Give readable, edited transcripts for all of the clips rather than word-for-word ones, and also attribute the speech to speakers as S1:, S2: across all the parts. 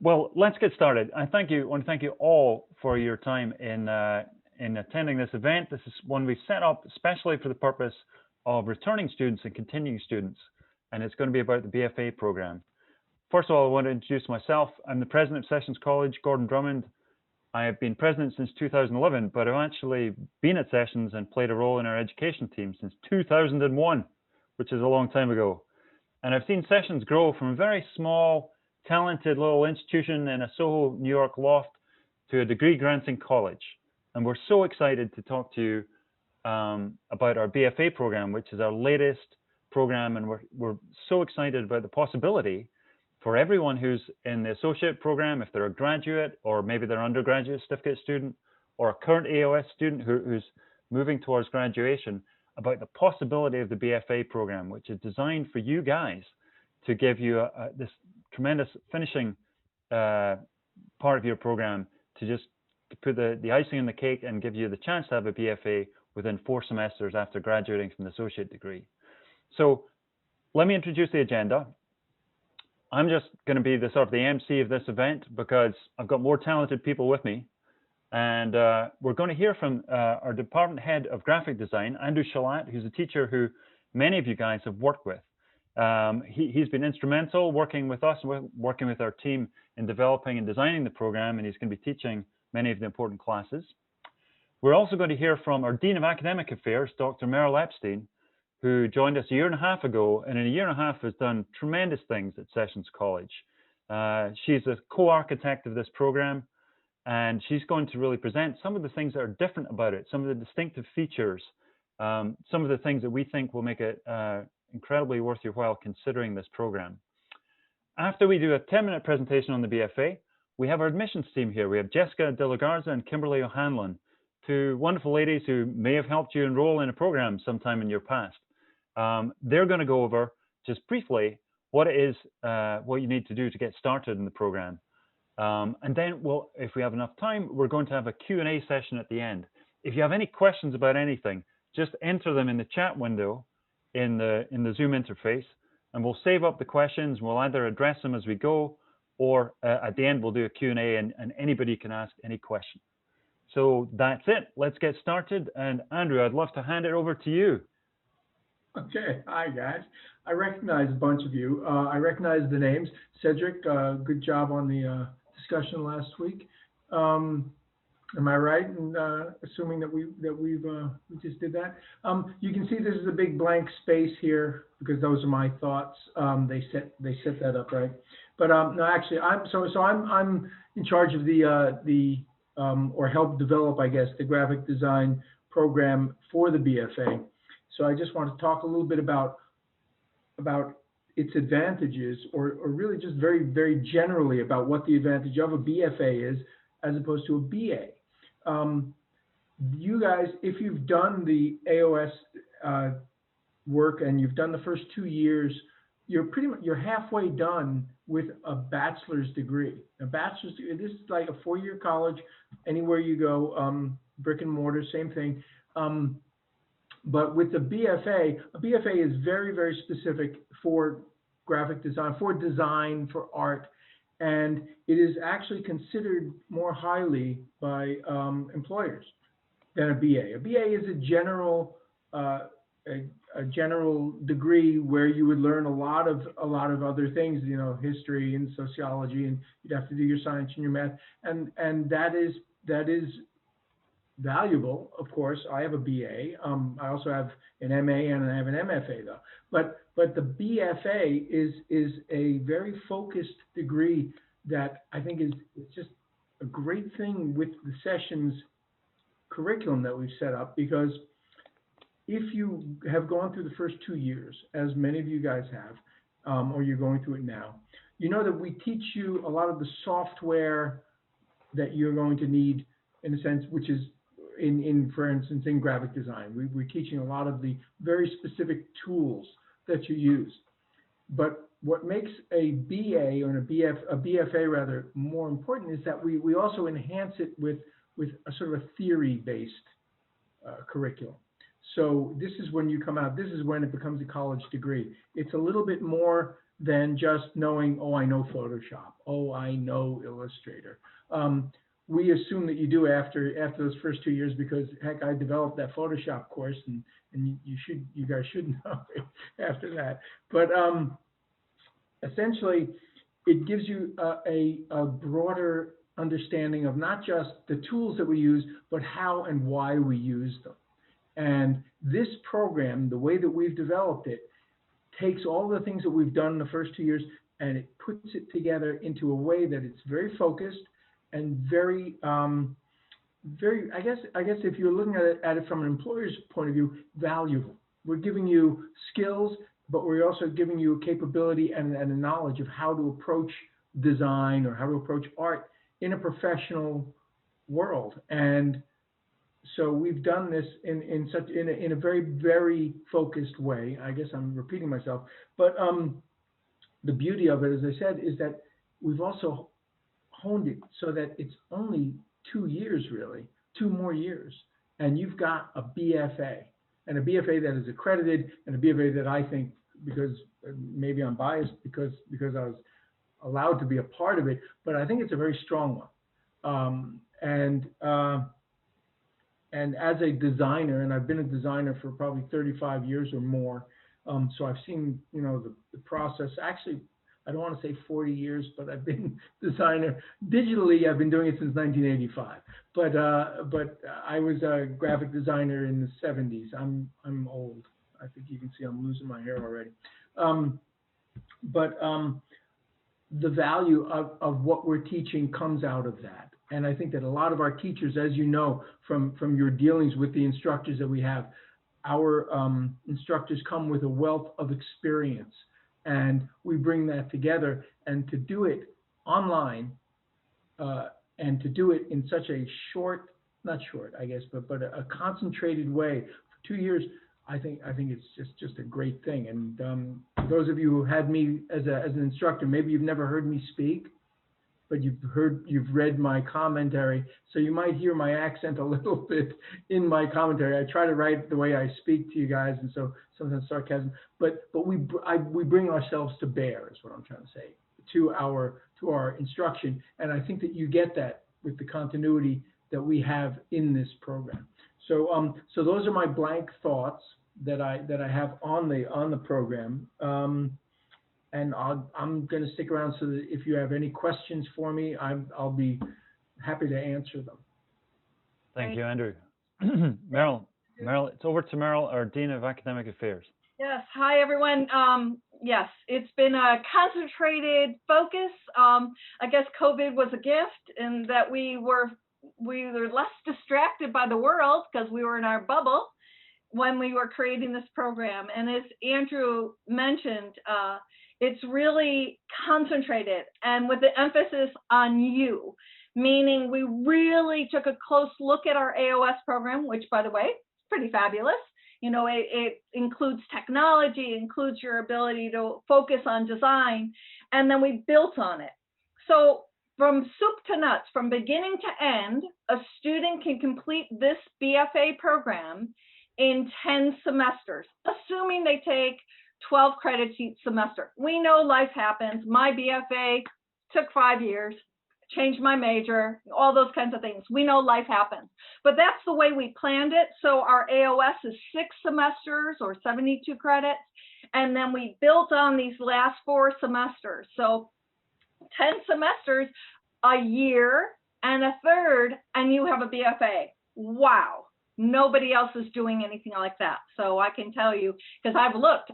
S1: Well, let's get started. I want to thank you all for your time in attending this event. This is one we've set up especially for the purpose of returning students and continuing students, and it's going to be about the BFA program. First of all, I want to introduce myself. I'm the president of Sessions College, Gordon Drummond. I have been president since 2011, but I've actually been at Sessions and played a role in our education team since 2001, which is a long time ago. And I've seen Sessions grow from a very small, talented little institution in a Soho, New York loft to a degree-granting college. And we're so excited to talk to you about our BFA program, which is our latest program. And we're so excited about the possibility for everyone who's in the associate program, if they're a graduate or maybe they're an undergraduate certificate student or a current AOS student who's moving towards graduation, about the possibility of the BFA program, which is designed for you guys to give you this tremendous finishing part of your program to just put the icing on the cake and give you the chance to have a BFA within 4 semesters after graduating from the associate degree. So let me introduce the agenda. I'm just going to be the sort of the MC of this event because I've got more talented people with me. And we're going to hear from our department head of graphic design, Andrew Shalat, who's a teacher who many of you guys have worked with. He's been instrumental working with us, working with our team in developing and designing the program, and he's going to be teaching many of the important classes. We're also going to hear from our Dean of Academic Affairs, Dr. Myrle Epstein, who joined us a year and a half ago, and in a year and a half has done tremendous things at Sessions College. She's a co-architect of this program, and she's going to really present some of the things that are different about it, some of the distinctive features, some of the things that we think will make it incredibly worth your while considering this program. After we do a 10-minute presentation on the BFA, we have our admissions team here. We have Jessica De La Garza and Kimberly O'Hanlon, 2 wonderful ladies who may have helped you enroll in a program sometime in your past. They're going to go over just briefly what it is, what you need to do to get started in the program. And then, if we have enough time, we're going to have a Q&A session at the end. If you have any questions about anything, just enter them in the chat window in the Zoom interface, and we'll save up the questions. We'll either address them as we go, or at the end, we'll do a Q&A, and anybody can ask any question. So that's it. Let's get started. And Andrew, I'd love to hand it over to you.
S2: Okay, hi guys. I recognize a bunch of you. I recognize the names. Cedric, good job on the discussion last week. Am I right in assuming that we just did that? You can see this is a big blank space here because those are my thoughts. They set that up right. But no, actually, I'm in charge of or help develop, I guess, the graphic design program for the BFA. So I just want to talk a little bit about its advantages, or really just very, very generally about what the advantage of a BFA is as opposed to a BA. You guys, if you've done the AOS work and you've done the first 2 years, you're halfway done with a bachelor's degree. A bachelor's degree, this is like a 4-year college, anywhere you go, brick and mortar, same thing. But with the BFA, a BFA is very, very specific for graphic design, for art, and it is actually considered more highly by employers than a BA. A BA is a general degree where you would learn a lot of other things, you know, history and sociology, and you'd have to do your science and your math, and that is valuable, of course. I have a BA. I also have an MA and I have an MFA though. But the BFA is a very focused degree that I think is just a great thing with the Sessions curriculum that we've set up, because if you have gone through the first 2 years, as many of you guys have, or you're going through it now, you know that we teach you a lot of the software that you're going to need, in a sense, which is for instance, in graphic design. We're teaching a lot of the very specific tools that you use. But what makes a BA or a BFA rather more important is that we also enhance it with a sort of a theory-based curriculum. So this is when you come out, this is when it becomes a college degree. It's a little bit more than just knowing, oh, I know Photoshop, oh, I know Illustrator. We assume that you do after those first 2 years, because heck, I developed that Photoshop course, and you guys should know after that. But essentially, it gives you a broader understanding of not just the tools that we use, but how and why we use them. And this program, the way that we've developed it, takes all the things that we've done in the first 2 years, and it puts it together into a way that it's very focused and very, very, I guess if you're looking at it from an employer's point of view, valuable. We're giving you skills, but we're also giving you a capability and a knowledge of how to approach design or how to approach art in a professional world. And so we've done this in a very, very focused way. I guess I'm repeating myself, but the beauty of it, as I said, is that we've also honed it so that it's only 2 years, really, 2 more years, and you've got a BFA, and a BFA that is accredited, and a BFA that I think, because maybe I'm biased because I was allowed to be a part of it, but I think it's a very strong one. And as a designer, and I've been a designer for probably 35 years or more, so I've seen, the process. Actually, I don't want to say 40 years, but I've been designer digitally. I've been doing it since 1985. But I was a graphic designer in the 70s. I'm old. I think you can see I'm losing my hair already. The value of what we're teaching comes out of that. And I think that a lot of our teachers, as you know, from your dealings with the instructors that we have, our instructors come with a wealth of experience. And we bring that together, and to do it online, and to do it in such a not short, I guess, but a concentrated way for 2 years, I think it's just a great thing. And those of you who had me as an instructor, maybe you've never heard me speak, but you've read my commentary, so you might hear my accent a little bit in my commentary. I try to write the way I speak to you guys, and so sometimes sarcasm. But we bring ourselves to bear, is what I'm trying to say, to our instruction, and I think that you get that with the continuity that we have in this program. So those are my blank thoughts that I have on the program. And I'm going to stick around so that if you have any questions for me, I'll be happy to answer them.
S1: Thank you, Andrew. Myrle, it's over to Myrle, our Dean of Academic Affairs.
S3: Yes. Hi, everyone. Yes, it's been a concentrated focus. I guess COVID was a gift in that we were less distracted by the world because we were in our bubble when we were creating this program. And as Andrew mentioned, it's really concentrated and with the emphasis on you, meaning we really took a close look at our AOS program, which, by the way, is pretty fabulous. It includes technology, includes your ability to focus on design, and then we built on it. So from soup to nuts, from beginning to end, a student can complete this BFA program in 10 semesters, assuming they take 12 credits each semester. We know life happens. My BFA took 5 years, changed my major, all those kinds of things. We know life happens, but that's the way we planned it. So our AOS is 6 semesters or 72 credits. And then we built on these last 4 semesters. So 10 semesters, a year and a third, and you have a BFA. Wow. Nobody else is doing anything like that. So I can tell you, because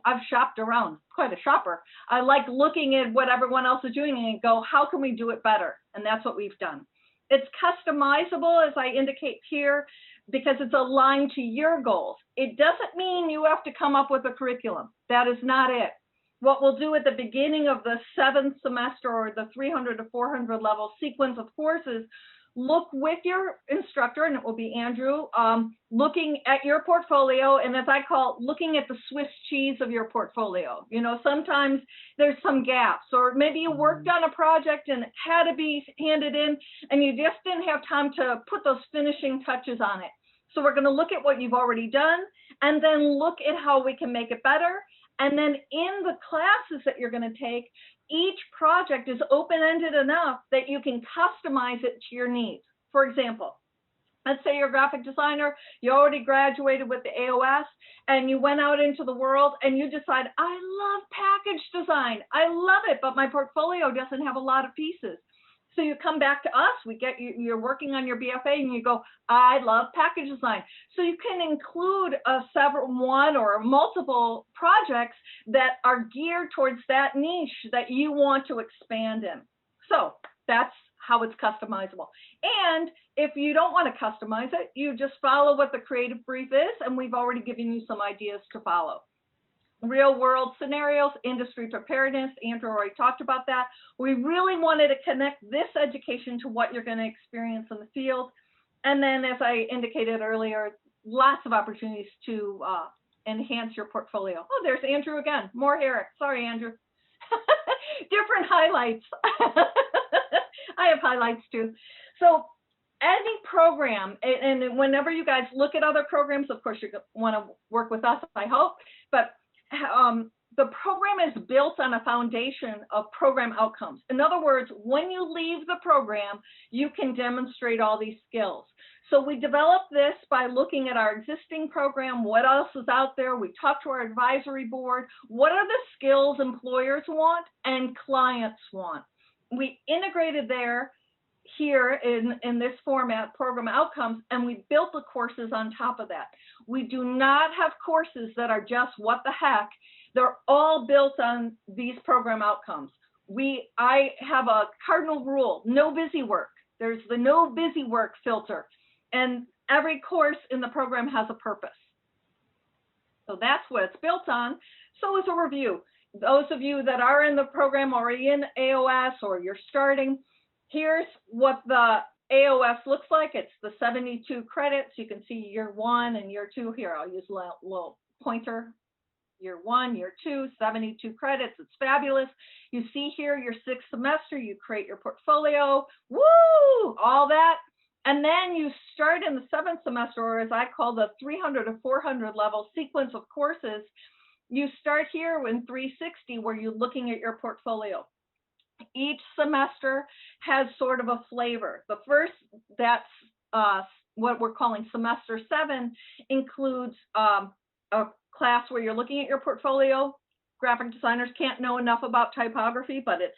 S3: I've shopped around, quite a shopper. I like looking at what everyone else is doing and go, how can we do it better? And that's what we've done. It's customizable, as I indicate here, because it's aligned to your goals. It doesn't mean you have to come up with a curriculum. That is not it. What we'll do at the beginning of the 7th semester or the 300 to 400 level sequence of courses, look with your instructor, and it will be Andrew, looking at your portfolio, and as I call it, looking at the Swiss cheese of your portfolio. Sometimes there's some gaps, or maybe you worked on a project and it had to be handed in, and you just didn't have time to put those finishing touches on it. So we're going to look at what you've already done, and then look at how we can make it better. And then in the classes that you're going to take, each project is open-ended enough that you can customize it to your needs. For example, let's say you're a graphic designer, you already graduated with the AOS, and you went out into the world and you decide, I love package design. I love it, but my portfolio doesn't have a lot of pieces. So you come back to us, we get you, you're working on your BFA and you go, I love package design. So you can include one or multiple projects that are geared towards that niche that you want to expand in. So that's how it's customizable. And if you don't want to customize it, you just follow what the creative brief is, and we've already given you some ideas to follow. Real world scenarios, industry preparedness, Andrew already talked about that. We really wanted to connect this education to what you're going to experience in the field. And then, as I indicated earlier, lots of opportunities to enhance your portfolio. Oh, there's Andrew again, more Eric. Sorry, Andrew. Different highlights. I have highlights too. So any program, and whenever you guys look at other programs, of course, you want to work with us, I hope, but the program is built on a foundation of program outcomes. In other words, when you leave the program, you can demonstrate all these skills. So we developed this by looking at our existing program, what else is out there. We talked to our advisory board. What are the skills employers want and clients want? We integrated here in this format, program outcomes, and we built the courses on top of that. We do not have courses that are just what the heck. They're all built on these program outcomes. I have a cardinal rule, no busy work. There's the no busy work filter, and every course in the program has a purpose. So that's what it's built on. So as a review, those of you that are in the program already in AOS or you're starting, here's what the AOS looks like. It's the 72 credits. You can see year 1 and year 2 here. I'll use a little pointer. Year 1, year 2, 72 credits. It's fabulous. You see here your 6th semester, you create your portfolio. Woo! All that. And then you start in the 7th semester, or as I call the 300 to 400 level sequence of courses. You start here in 360 where you're looking at your portfolio. Each semester has sort of a flavor. The first, that's what we're calling semester 7, includes a class where you're looking at your portfolio. Graphic designers can't know enough about typography, but it's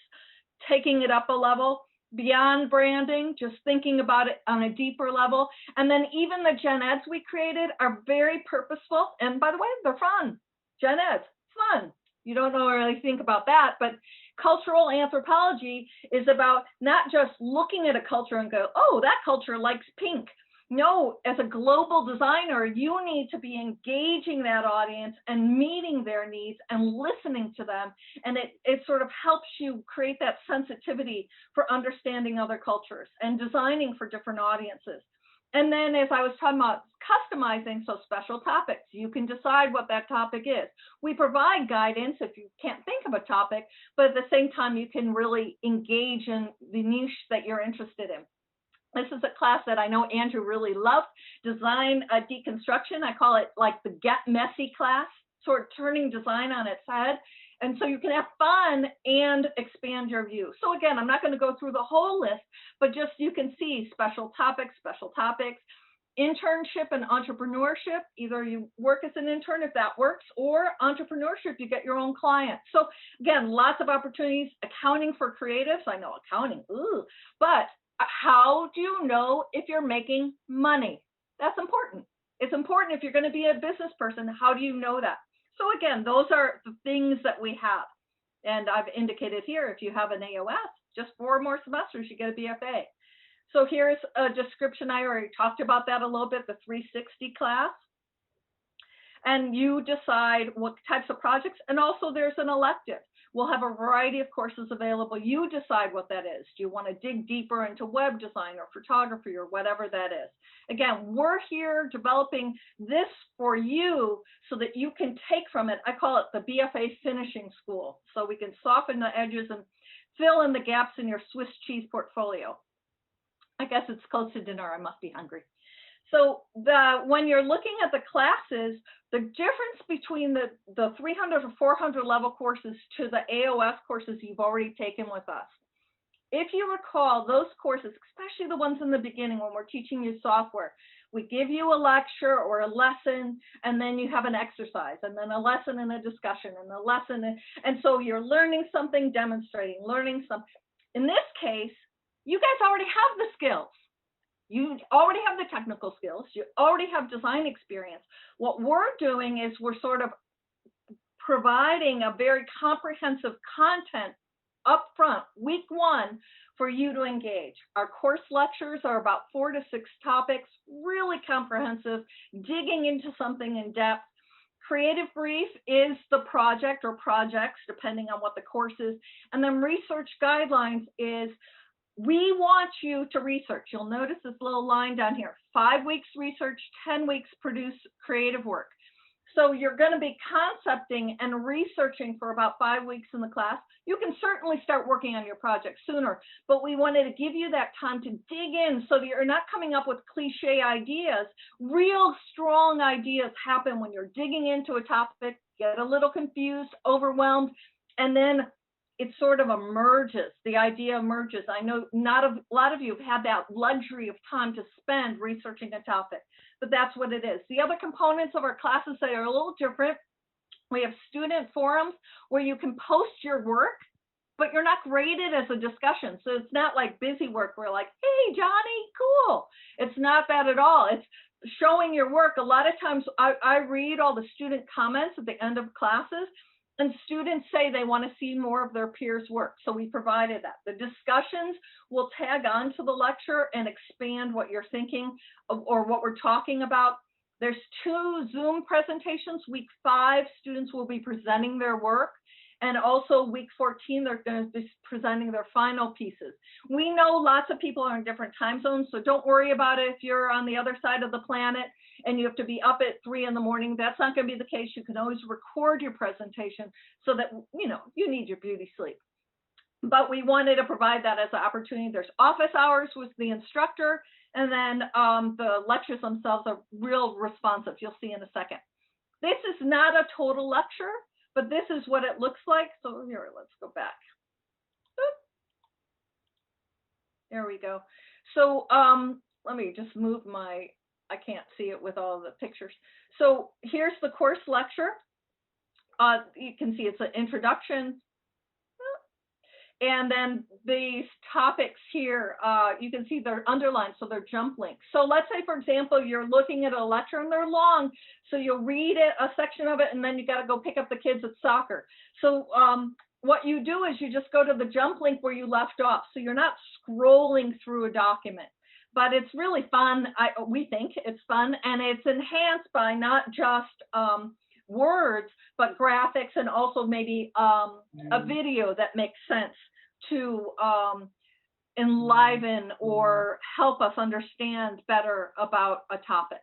S3: taking it up a level. Beyond branding, just thinking about it on a deeper level. And then even the gen eds we created are very purposeful. And by the way, they're fun. Gen eds, fun. You don't really think about that, but cultural anthropology is about not just looking at a culture and go, oh, that culture likes pink. No, as a global designer, you need to be engaging that audience and meeting their needs and listening to them. And it sort of helps you create that sensitivity for understanding other cultures and designing for different audiences. And then, as I was talking about customizing, so special topics, you can decide what that topic is. We provide guidance if you can't think of a topic, but at the same time, you can really engage in the niche that you're interested in. This is a class that I know Andrew really loved, design deconstruction. I call it like the get messy class, sort of turning design on its head. And so you can have fun and expand your view. So again, I'm not going to go through the whole list, but just you can see special topics, internship and entrepreneurship. Either you work as an intern if that works, or entrepreneurship, you get your own clients. So again, lots of opportunities. Accounting for creatives. I know accounting, ooh, but how do you know if you're making money? That's important. It's important if you're going to be a business person. How do you know that? So again, those are the things that we have. And I've indicated here, if you have an AOS, just 4 more semesters, you get a BFA. So here's a description. I already talked about that a little bit, the 360 class. And you decide what types of projects, and also there's an elective. We'll have a variety of courses available. You decide what that is. Do you want to dig deeper into web design or photography or whatever that is? Again, we're here developing this for you so that you can take from it. I call it the BFA finishing school. So we can soften the edges and fill in the gaps in your Swiss cheese portfolio. I guess it's close to dinner. I must be hungry. So when you're looking at the classes, the difference between the 300 or 400 level courses to the AOS courses you've already taken with us. If you recall, those courses, especially the ones in the beginning when we're teaching you software, we give you a lecture or a lesson, and then you have an exercise, and then a lesson and a discussion, and a lesson. And so you're learning something, demonstrating, learning something. In this case, you guys already have the skills. You already have the technical skills. You already have design experience. What we're doing is we're sort of providing a very comprehensive content up front, week one, for you to engage. Our course lectures are about 4 to 6 topics, really comprehensive, digging into something in depth. Creative brief is the project or projects, depending on what the course is. And then research guidelines is, we want you to research. You'll notice this little line down here, 5 weeks research, 10 weeks produce creative work. So you're going to be concepting and researching for about 5 weeks in the class. You can certainly start working on your project sooner, but we wanted to give you that time to dig in so that you're not coming up with cliche ideas. Real strong ideas happen when you're digging into a topic, get a little confused, overwhelmed, and then it sort of emerges. The idea emerges. I know not a lot of you have had that luxury of time to spend researching a topic, but that's what it is. The other components of our classes that are a little different, we have student forums where you can post your work, but you're not graded as a discussion. So it's not like busy work where like, hey, Johnny, cool. It's not that at all. It's showing your work. A lot of times I read all the student comments at the end of classes, and students say they want to see more of their peers' work. So we provided that. The discussions will tag on to the lecture and expand what you're thinking or what we're talking about. There's 2 Zoom presentations. Week 5, students will be presenting their work. And also week 14, they're going to be presenting their final pieces. We know lots of people are in different time zones, so don't worry about it if you're on the other side of the planet and you have to be up at 3 in the morning. That's not going to be the case. You can always record your presentation so that, you know, you need your beauty sleep. But we wanted to provide that as an opportunity. There's office hours with the instructor, and then the lectures themselves are real responsive. You'll see in a second. This is not a total lecture, but this is what it looks like. So here, let's go back. There we go. So let me just move my, I can't see it with all the pictures. So here's the course lecture. You can see it's an introduction. And then these topics here, you can see they're underlined, so they're jump links. So let's say, for example, you're looking at a lecture and they're long, so you'll read it, a section of it, and then you got to go pick up the kids at soccer. So what you do is you just go to the jump link where you left off. So you're not scrolling through a document, but it's really fun. We think it's fun, and it's enhanced by not just words, but graphics, and also maybe a video that makes sense to enliven or help us understand better about a topic.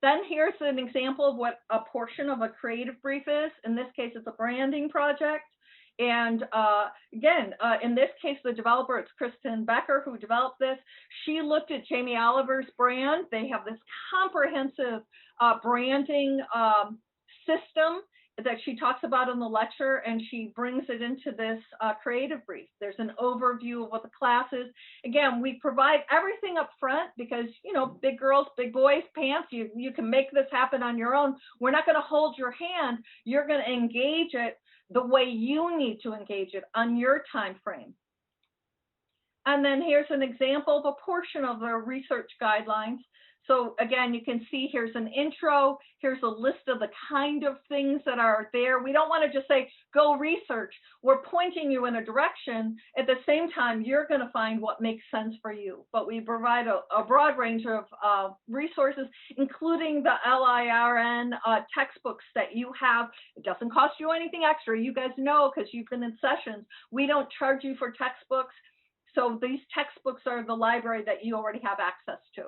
S3: Then here's an example of what a portion of a creative brief is. In this case, it's a branding project. And again, in this case, the developer, it's Kristen Becker who developed this. She looked at Jamie Oliver's brand. They have this comprehensive branding system that she talks about in the lecture, and she brings it into this creative brief. There's an overview of what the class is. Again, we provide everything up front because, you know, big girls, big boys, pants, you can make this happen on your own. We're not going to hold your hand. You're going to engage it the way you need to engage it on your time frame. And then here's an example of a portion of the research guidelines. So again, you can see here's an intro, here's a list of the kind of things that are there. We don't want to just say, go research. We're pointing you in a direction. At the same time, you're going to find what makes sense for you. But we provide a broad range of resources, including the LIRN textbooks that you have. It doesn't cost you anything extra. You guys know, because you've been in sessions, we don't charge you for textbooks. So these textbooks are the library that you already have access to.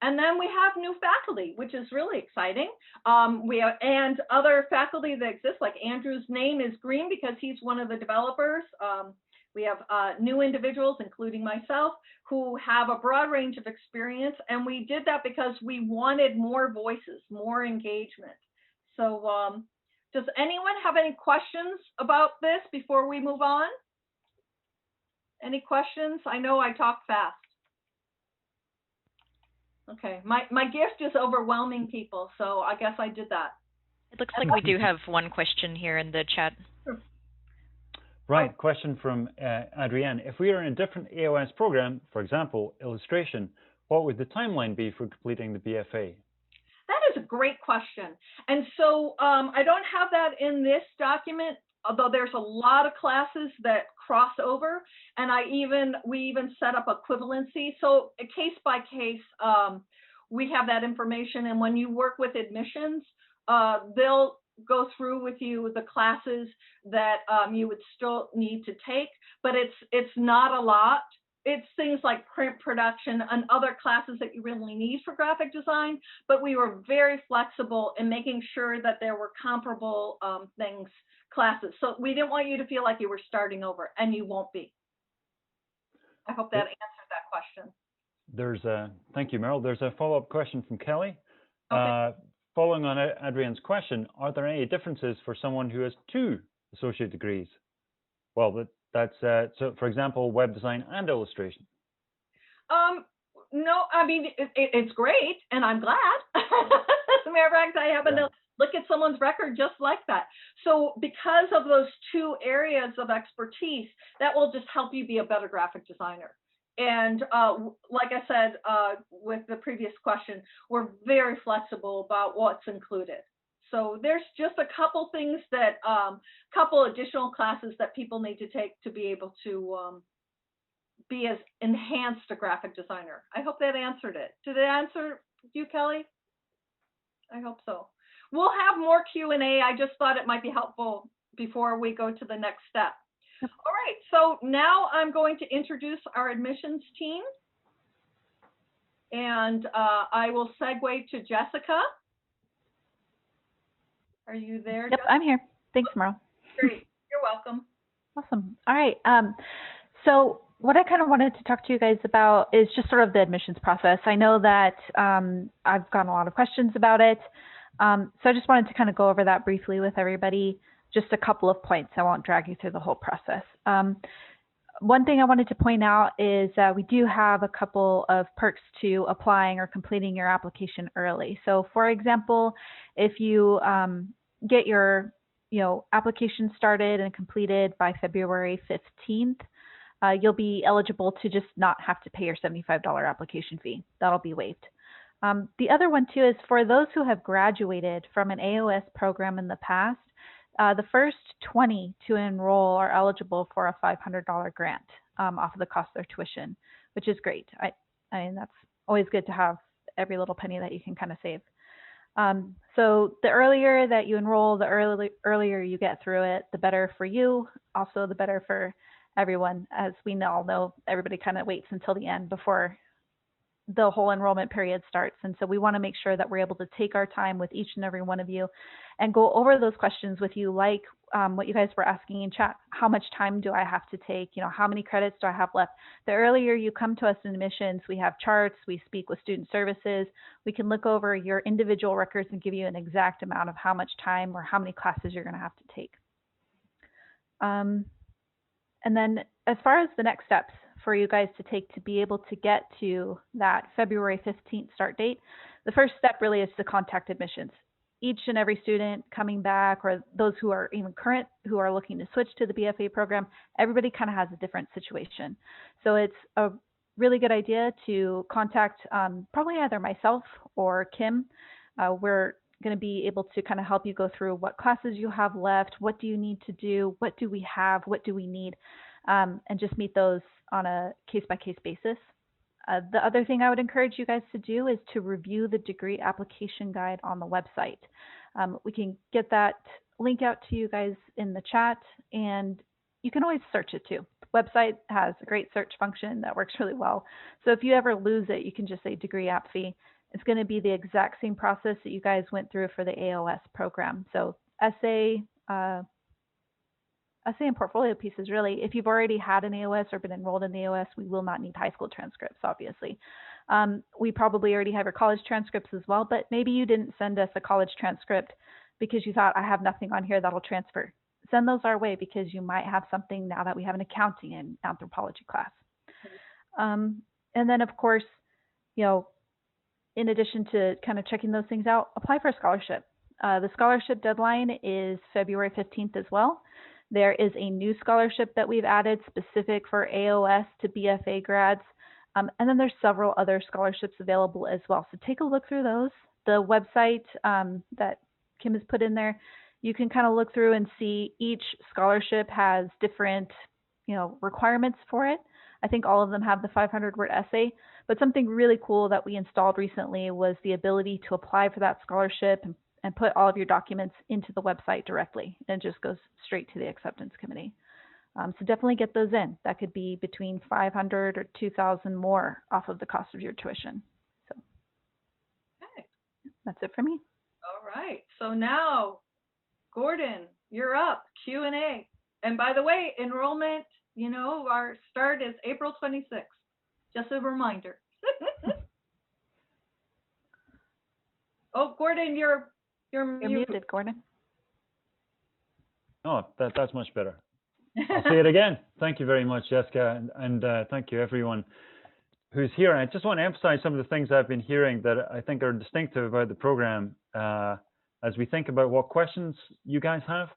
S3: And then we have new faculty, which is really exciting. And other faculty that exist, like Andrew's name is green because he's one of the developers. We have new individuals, including myself, who have a broad range of experience. And we did that because we wanted more voices, more engagement. So does anyone have any questions about this before we move on? Any questions? I know I talk fast. Okay, my gift is overwhelming people, so I guess I did that.
S4: It looks like we do have one question here in the chat.
S1: Right, question from Adrienne. If we are in a different AOS program, for example, illustration, what would the timeline be for completing the BFA?
S3: That is a great question. And so I don't have that in this document, although there's a lot of classes that cross over, and we even set up equivalency. So case by case, we have that information, and when you work with admissions, they'll go through with you the classes that you would still need to take, but it's not a lot. It's things like print production and other classes that you really need for graphic design, but we were very flexible in making sure that there were comparable classes. So we didn't want you to feel like you were starting over, and you won't be. I hope that answered that question.
S1: Thank you, Myrle. There's a follow-up question from Kelly.
S3: Okay.
S1: Following on Adrienne's question, are there any differences for someone who has 2 associate degrees? Well, that's so, for example, web design and illustration.
S3: No, I mean, it's great, and I'm glad. As a matter of fact, I happen to look at someone's record just like that. So because of those 2 areas of expertise, that will just help you be a better graphic designer. And like I said with the previous question, we're very flexible about what's included. So there's just a couple things that, couple additional classes that people need to take to be able to be as enhanced a graphic designer. I hope that answered it. Did it answer you, Kelly? I hope so. We'll have more Q&A. I just thought it might be helpful before we go to the next step. All right, so now I'm going to introduce our admissions team. And I will segue to Jessica. Are you there,
S5: Yep,
S3: Jessica?
S5: I'm here. Thanks, Myrle.
S3: Great, you're welcome.
S5: Awesome. All right. So what I kind of wanted to talk to you guys about is just sort of the admissions process. I know that I've gotten a lot of questions about it. So I just wanted to kind of go over that briefly with everybody. Just a couple of points. I won't drag you through the whole process. One thing I wanted to point out is we do have a couple of perks to applying or completing your application early. So for example, if you get your application started and completed by February 15th, you'll be eligible to just not have to pay your $75 application fee. That'll be waived. The other one too is for those who have graduated from an AOS program in the past, the first 20 to enroll are eligible for a $500 grant off of the cost of their tuition, which is great. I mean, that's always good to have every little penny that you can kind of save. So the earlier that you enroll, the earlier you get through it, the better for you, also the better for everyone. As we all know, everybody kind of waits until the end before the whole enrollment period starts. And so we want to make sure that we're able to take our time with each and every one of you and go over those questions with you, like what you guys were asking in chat. How much time do I have to take? How many credits do I have left? The earlier you come to us in admissions, we have charts, we speak with student services. We can look over your individual records and give you an exact amount of how much time or how many classes you're going to have to take. And then as far as the next steps for you guys to take to be able to get to that February 15th start date, the first step really is to contact admissions. Each and every student coming back, or those who are even current, who are looking to switch to the BFA program, everybody kind of has a different situation. So it's a really good idea to contact probably either myself or Kim. We're going to be able to kind of help you go through what classes you have left, what do you need to do, what do we have, what do we need, and just meet those on a case-by-case basis. The other thing I would encourage you guys to do is to review the degree application guide on the website. We can get that link out to you guys in the chat, and you can always search it too. The website has a great search function that works really well. So if you ever lose it, you can just say degree app fee. It's going to be the exact same process that you guys went through for the AOS program. So essay, essay and portfolio pieces, really. If you've already had an AOS or been enrolled in the AOS, we will not need high school transcripts, obviously. We probably already have your college transcripts as well, but maybe you didn't send us a college transcript because you thought, I have nothing on here that'll transfer. Send those our way, because you might have something now that we have an accounting and anthropology class. And then, of course, you know, in addition to kind of checking those things out, apply for a scholarship. The scholarship deadline is February 15th as well. There is a new scholarship that we've added specific for AOS to BFA grads. And then there's several other scholarships available as well. So take a look through those. The website that Kim has put in there, you can kind of look through and see each scholarship has different, you know, requirements for it. I think all of them have the 500-word essay, but something really cool that we installed recently was the ability to apply for that scholarship and put all of your documents into the website directly, and it just goes straight to the acceptance committee. So definitely get those in. That could be between 500 or 2,000 more off of the cost of your tuition. So
S3: Okay.
S5: That's it for me.
S3: All right. So now, Gordon, you're up. Q&A. And by the way, enrollment, you know, our start is April 26th. Just a reminder. Oh, Gordon, you're
S5: muted, Gordon.
S1: Oh, that's much better. I'll say it again. Thank you very much, Jessica, and thank you everyone who's here. And I just want to emphasize some of the things I've been hearing that I think are distinctive about the program as we think about what questions you guys have.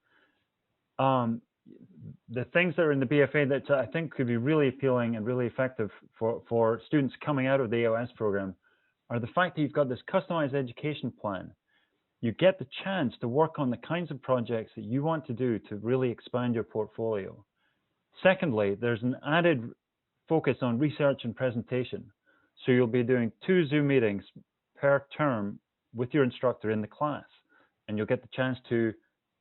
S1: The things that are in the BFA that I think could be really appealing and really effective for students coming out of the AOS program are the fact that you've got this customized education plan. You get the chance to work on the kinds of projects that you want to do to really expand your portfolio. Secondly, there's an added focus on research and presentation. So you'll be doing 2 Zoom meetings per term with your instructor in the class, and you'll get the chance to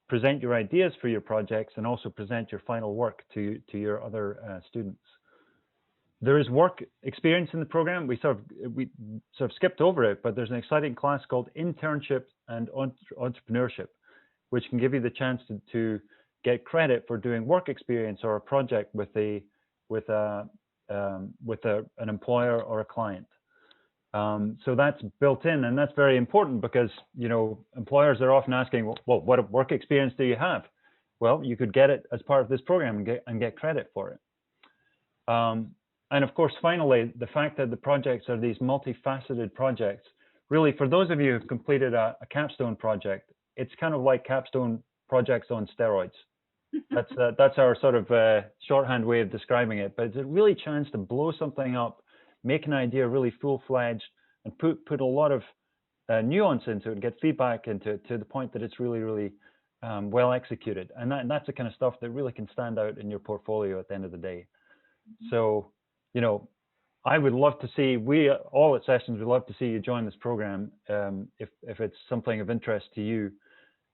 S1: present your ideas for your projects and also present your final work to your other students. There is work experience in the program. We sort of skipped over it, but there's an exciting class called Internship and Entrepreneurship, which can give you the chance to get credit for doing work experience or a project with an employer or a client. So that's built in, and that's very important because, you know, employers are often asking, well, what work experience do you have? Well, you could get it as part of this program and get credit for it. And of course, finally, the fact that the projects are these multifaceted projects, really, for those of you who've completed a capstone project, it's kind of like capstone projects on steroids. That's our sort of shorthand way of describing it, but it's a really chance to blow something up, make an idea really full-fledged, and put a lot of nuance into it and get feedback into it to the point that it's really, really well executed. And that's the kind of stuff that really can stand out in your portfolio at the end of the day. So, you know, I would love to see, all at Sessions would love to see you join this program if it's something of interest to you.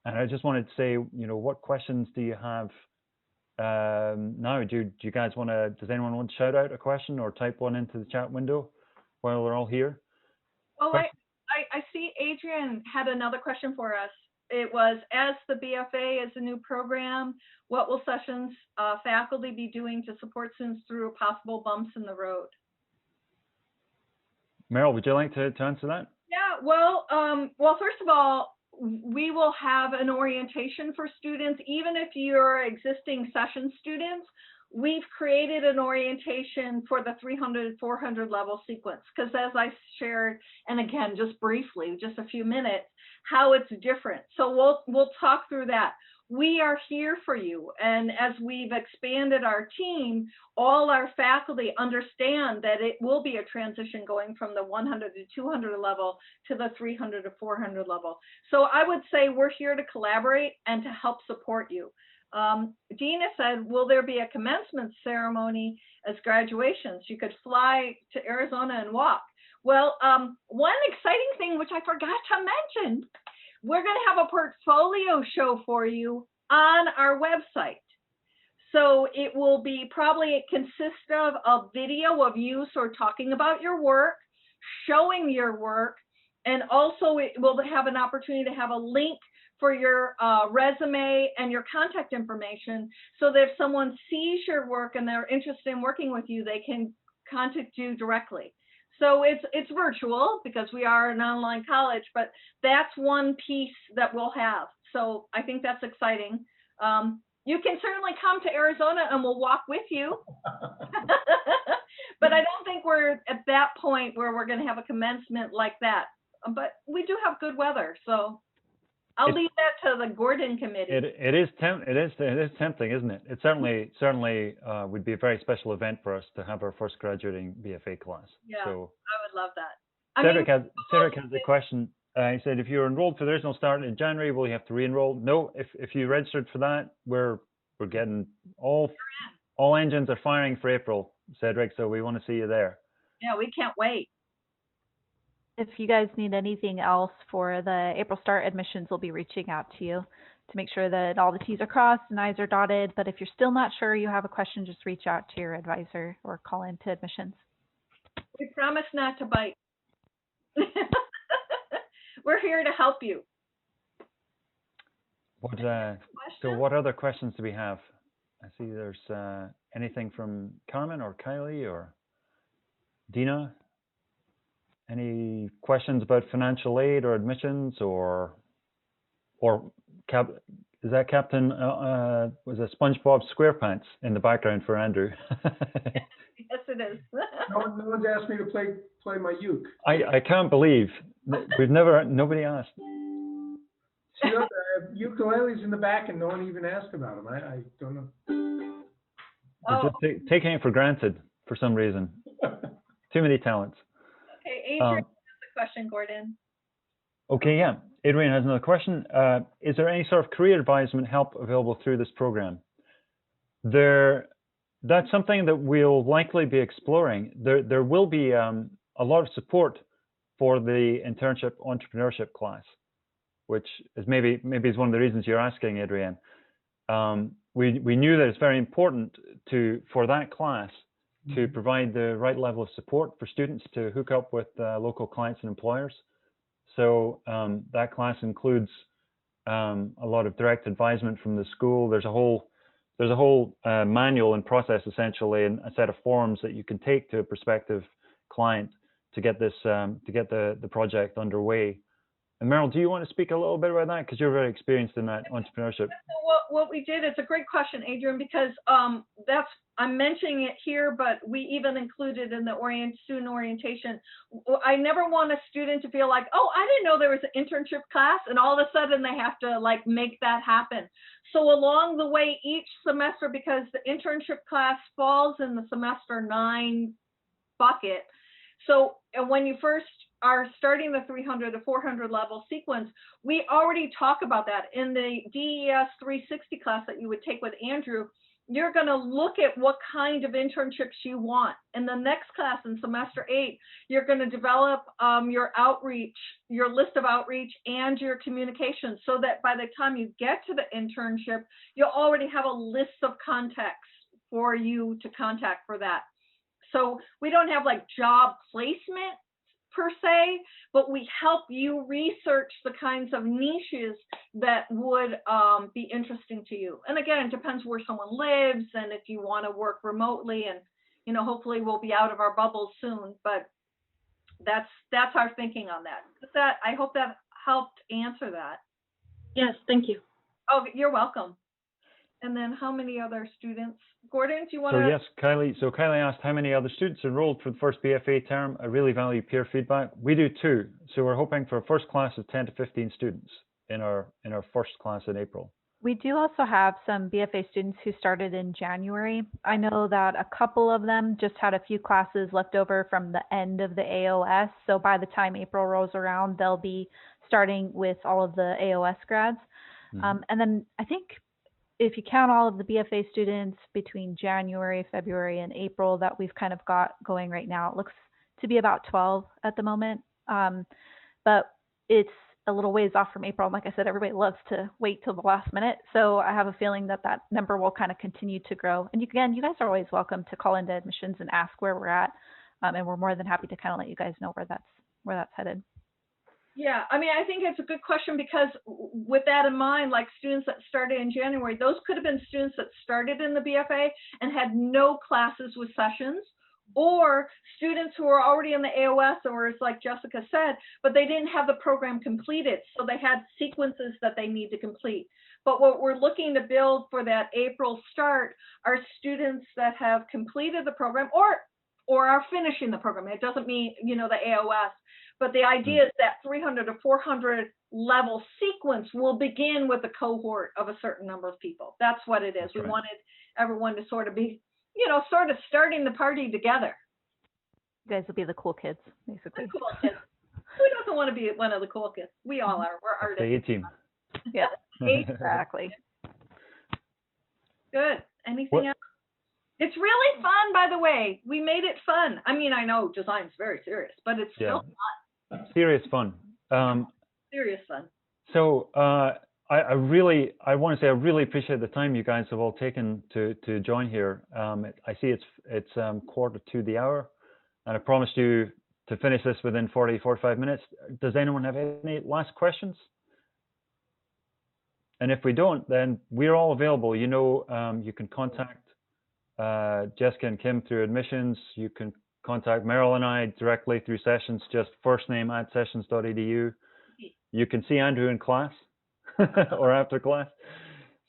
S1: And I just wanted to say, you know, what questions do you have now? Do you guys want to, does anyone want to shout out a question or type one into the chat window while we're all here?
S3: Well, I see Adrian had another question for us. It was, as the BFA is a new program, what will Sessions faculty be doing to support students through possible bumps in the road?
S1: Merrill, would you like to answer that?
S3: Yeah, well, first of all, we will have an orientation for students. Even if you're existing Sessions students, we've created an orientation for the 300, 400 level sequence. Because as I shared, and again, just briefly, just a few minutes, how it's different. So we'll talk through that. We are here for you. And as we've expanded our team, all our faculty understand that it will be a transition going from the 100 to 200 level to the 300 to 400 level. So I would say we're here to collaborate and to help support you. Dina said, will there be a commencement ceremony as graduations? You could fly to Arizona and walk. Well, one exciting thing, which I forgot to mention, we're going to have a portfolio show for you on our website. So it will be it consists of a video of you sort of talking about your work, showing your work, and also it will have an opportunity to have a link for your resume and your contact information, so that if someone sees your work and they're interested in working with you, they can contact you directly. So it's virtual because we are an online college, but that's one piece that we'll have. So I think that's exciting. You can certainly come to Arizona and we'll walk with you. But I don't think we're at that point where we're going to have a commencement like that. But we do have good weather, so I'll leave that to the Gordon committee.
S1: It is tempting, isn't it? It certainly would be a very special event for us to have our first graduating BFA class.
S3: Yeah,
S1: so,
S3: I would love that.
S1: Cedric has a question. He said, if you're enrolled for the original start in January, will you have to re-enroll? No, if you registered for that, we're getting all engines are firing for April, Cedric. So we want to see you there.
S3: Yeah, we can't wait.
S5: If you guys need anything else for the April start, admissions will be reaching out to you to make sure that all the T's are crossed and I's are dotted. But if you're still not sure you have a question, just reach out to your advisor or call into admissions.
S3: We promise not to bite. We're here to help you.
S1: So what other questions do we have? I see there's anything from Carmen or Kylie or Dina. Any questions about financial aid or admissions or is that Captain was it SpongeBob SquarePants in the background for Andrew?
S3: Yes, it is.
S2: No one's asked me to play my uke.
S1: I can't believe nobody asked.
S2: See, look, ukuleles in the back and no one even asked about them. I don't know.
S1: We're just taking it for granted for some reason. Too many talents.
S3: Okay, Adrian has a question, Gordon.
S1: Okay, yeah. Adrian has another question. Is there any sort of career advisement help available through this program? That's something that we'll likely be exploring. There will be a lot of support for the internship entrepreneurship class, which is maybe is one of the reasons you're asking, Adrian. We knew that it's very important for that class to provide the right level of support for students to hook up with local clients and employers. So that class includes a lot of direct advisement from the school. There's a whole manual and process, essentially, and a set of forms that you can take to a prospective client to get this the project underway. And Myrle, do you want to speak a little bit about that, because you're very experienced in that entrepreneurship?
S3: What we did, it's a great question, Adrian, because I'm mentioning it here, but we even included in the student orientation. I never want a student to feel like, oh, I didn't know there was an internship class, and all of a sudden they have to like make that happen. So along the way, each semester, because the internship class falls in the semester 9 bucket. So when you first are starting the 300 to 400 level sequence, we already talk about that in the DES 360 class that you would take with Andrew. You're going to look at what kind of internships you want. In the next class, in semester 8, you're going to develop your outreach, your list of outreach and your communication, so that by the time you get to the internship, you'll already have a list of contacts for you to contact for that. So we don't have like job placement per se, but we help you research the kinds of niches that would be interesting to you. And again, it depends where someone lives and if you want to work remotely, and hopefully we'll be out of our bubbles soon. But that's our thinking on that. I hope that helped answer that.
S6: Yes, thank you.
S3: Oh, you're welcome. And then how many other students? Gordon, do you want to?
S1: So yes, Kylie. So Kylie asked how many other students enrolled for the first BFA term. I really value peer feedback. We do too. So we're hoping for a first class of 10 to 15 students in our first class in April.
S5: We do also have some BFA students who started in January. I know that a couple of them just had a few classes left over from the end of the AOS. So by the time April rolls around, they'll be starting with all of the AOS grads. Mm-hmm. And then I think if you count all of the BFA students between January, February, and April that we've kind of got going right now, it looks to be about 12 at the moment. But it's a little ways off from April. And like I said, everybody loves to wait till the last minute. So I have a feeling that number will kind of continue to grow. And you guys are always welcome to call into admissions and ask where we're at. And we're more than happy to kind of let you guys know where that's headed.
S3: Yeah, I mean, I think it's a good question because with that in mind, like students that started in January, those could have been students that started in the BFA and had no classes with sessions, or students who were already in the AOS, or as like Jessica said, but they didn't have the program completed, so they had sequences that they need to complete. But what we're looking to build for that April start are students that have completed the program or are finishing the program. It doesn't mean, you know, the AOS, but the idea is that 300 to 400 level sequence will begin with a cohort of a certain number of people. That's what it is.
S1: That's
S3: we
S1: right.
S3: wanted everyone to sort of be, you know, sort of starting the party together.
S5: You guys will be the cool kids, basically.
S3: The cool kids. Who doesn't want to be one of the cool kids? We all are. We're artists.
S1: The A-team.
S5: Yeah, exactly.
S3: Good. Anything else? It's really fun, by the way. We made it fun. I mean, I know design's very serious, but it's still fun.
S1: Serious fun.
S3: Serious fun.
S1: So I want to say I really appreciate the time you guys have all taken to join here. I see it's 1:45, and I promised you to finish this within 45 minutes. Does anyone have any last questions? And if we don't, then we're all available. You know, you can contact Jessica and Kim through admissions. You can contact Merrill and I directly through sessions, just first name at sessions.edu. You can see Andrew in class or after class.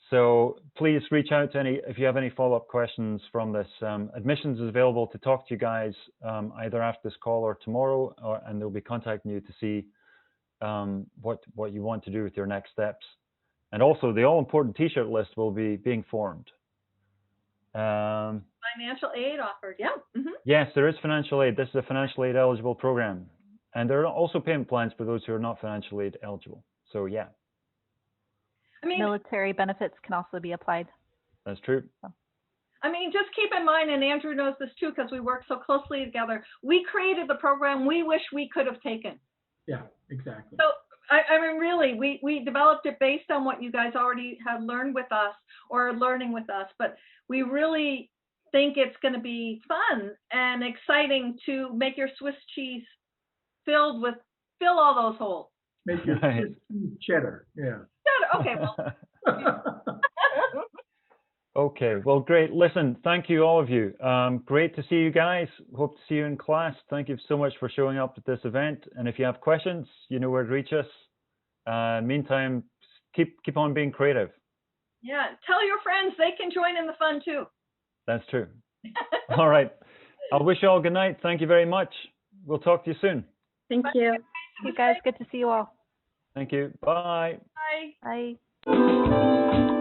S1: So please reach out to if you have any follow-up questions from this. Admissions is available to talk to you guys either after this call or tomorrow, and they'll be contacting you to see what you want to do with your next steps. And also the all-important t-shirt list will be being formed.
S3: Financial aid offered, yeah.
S1: Yes, there is financial aid. This is a financial aid eligible program. And there are also payment plans for those who are not financial aid eligible. So yeah.
S3: I mean,
S5: military benefits can also be applied.
S1: That's true.
S3: I mean, just keep in mind, and Andrew knows this too, because we work so closely together. We created the program we wish we could have taken.
S2: Yeah, exactly.
S3: So, I mean, really, we developed it based on what you guys already had learned with us or are learning with us. But we really think it's going to be fun and exciting to make your Swiss cheese fill all those holes.
S2: Make your cheddar. Yeah.
S3: Okay, well.
S1: Okay, well, great. Listen, thank you, all of you. Great to see you guys. Hope to see you in class. Thank you so much for showing up at this event. And if you have questions, you know where to reach us. Meantime, keep on being creative.
S3: Yeah, tell your friends they can join in the fun too.
S1: That's true. All right. I wish you all good night. Thank you very much. We'll talk to you soon.
S6: Thank you.
S5: You guys, good to see you all.
S1: Thank you. Bye.
S3: Bye.
S5: Bye.